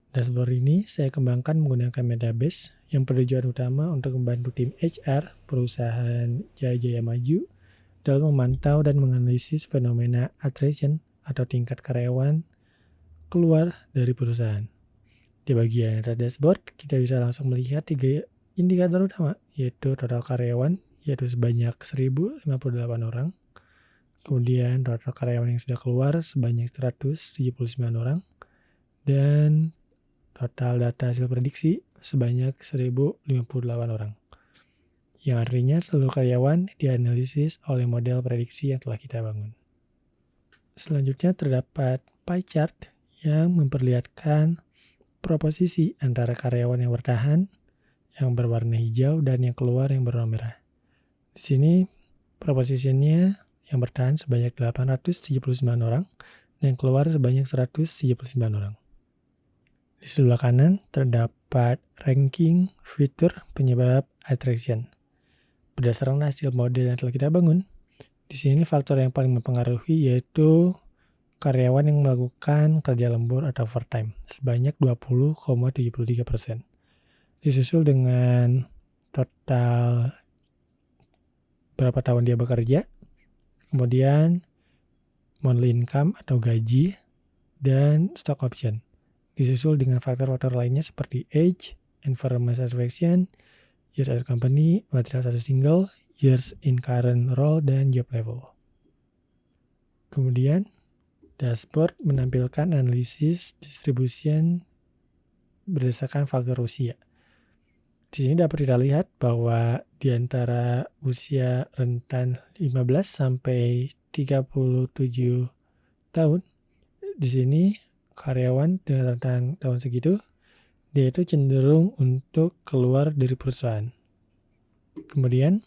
Dashboard ini saya kembangkan menggunakan Metabase yang bertujuan utama untuk membantu tim HR perusahaan Jaya Maju dalam memantau dan menganalisis fenomena attrition atau tingkat karyawan keluar dari perusahaan. Di bagian atas dashboard, kita bisa langsung melihat 3 indikator utama, yaitu total karyawan, yaitu sebanyak 1.058 orang, kemudian total karyawan yang sudah keluar sebanyak 179 orang, dan total data hasil prediksi sebanyak 1.058 orang. Yang artinya seluruh karyawan dianalisis oleh model prediksi yang telah kita bangun. Selanjutnya terdapat pie chart yang memperlihatkan proposisi antara karyawan yang bertahan, yang berwarna hijau, dan yang keluar yang berwarna merah. Di sini proposisinya yang bertahan sebanyak 879 orang, dan yang keluar sebanyak 179 orang. Di sebelah kanan terdapat ranking fitur penyebab attrition. Berdasarkan hasil model yang telah kita bangun, di sini faktor yang paling mempengaruhi yaitu karyawan yang melakukan kerja lembur atau overtime sebanyak 20,73%. Disusul dengan total berapa tahun dia bekerja, kemudian monthly income atau gaji, dan stock option. Disusul dengan faktor-faktor lainnya seperti age, environment satisfaction, years at company, material status single, years in current role, dan job level. Kemudian, dashboard menampilkan analisis distribution berdasarkan faktor usia. Di sini dapat kita lihat bahwa di antara usia rentan 15 sampai 37 tahun, di sini karyawan dengan rentang tahun segitu, dia itu cenderung untuk keluar dari perusahaan. Kemudian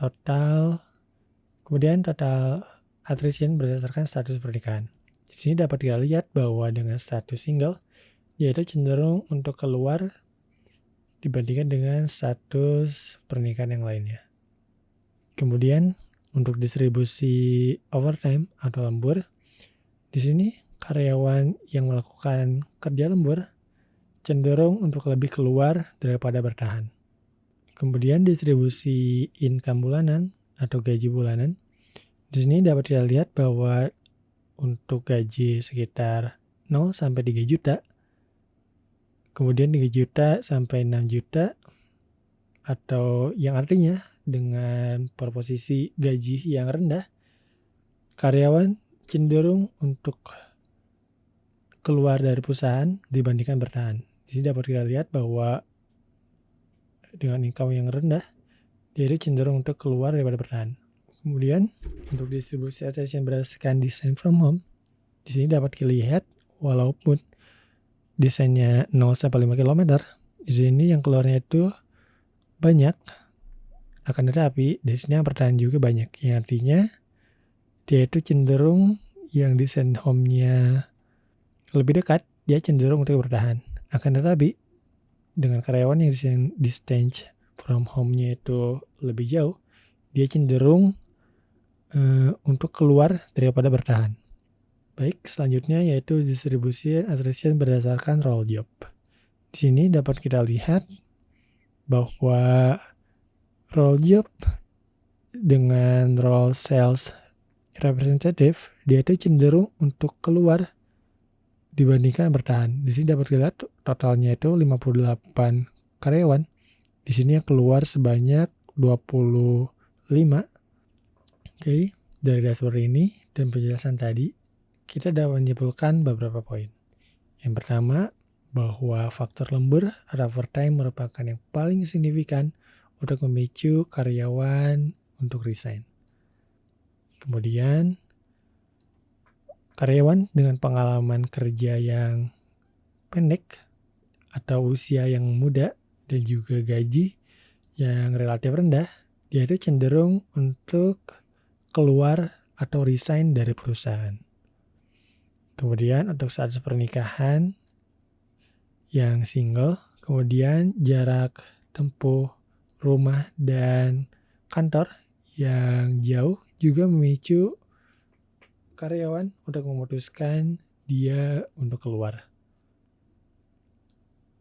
total attrition berdasarkan status pernikahan. Di sini dapat kita lihat bahwa dengan status single, dia itu cenderung untuk keluar dibandingkan dengan status pernikahan yang lainnya. Kemudian untuk distribusi overtime atau lembur, di sini karyawan yang melakukan kerja lembur cenderung untuk lebih keluar daripada bertahan. Kemudian distribusi income bulanan atau gaji bulanan, di sini dapat kita lihat bahwa untuk gaji sekitar 0 sampai 3 juta, kemudian 3 juta sampai 6 juta, atau yang artinya dengan proposisi gaji yang rendah, karyawan cenderung untuk keluar dari perusahaan dibandingkan bertahan. Di sini dapat kita lihat bahwa dengan income yang rendah, dia cenderung untuk keluar daripada bertahan. Kemudian untuk distribusi attrition berdasarkan design from home, di sini dapat dilihat walaupun desainnya 0 sampai 5 km, di sini yang keluarnya itu banyak, akan tetapi di sini yang bertahan juga banyak. Yang artinya dia itu cenderung yang desain home-nya lebih dekat, dia cenderung untuk bertahan. Akan tetapi dengan karyawan yang distance from home-nya itu lebih jauh, dia cenderung untuk keluar daripada bertahan. Baik, selanjutnya yaitu distribusi attrition berdasarkan role job. Di sini dapat kita lihat bahwa role job dengan role sales representative, dia itu cenderung untuk keluar dibandingkan bertahan. Di sini dapat dilihat totalnya itu 58 karyawan. Di sini yang keluar sebanyak 25. Oke, dari dashboard ini dan penjelasan tadi, kita dapat menyimpulkan beberapa poin. Yang pertama, bahwa faktor lembur atau overtime merupakan yang paling signifikan untuk memicu karyawan untuk resign. Kemudian, karyawan dengan pengalaman kerja yang pendek atau usia yang muda dan juga gaji yang relatif rendah, dia itu cenderung untuk keluar atau resign dari perusahaan. Kemudian untuk status pernikahan yang single, kemudian jarak tempuh rumah dan kantor yang jauh juga memicu karyawan untuk memutuskan dia untuk keluar.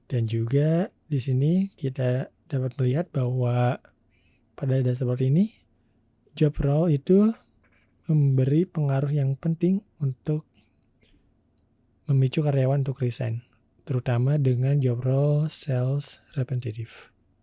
Dan juga di sini kita dapat melihat bahwa pada dashboard ini job role itu memberi pengaruh yang penting untuk memicu karyawan untuk resign, terutama dengan job role sales representative.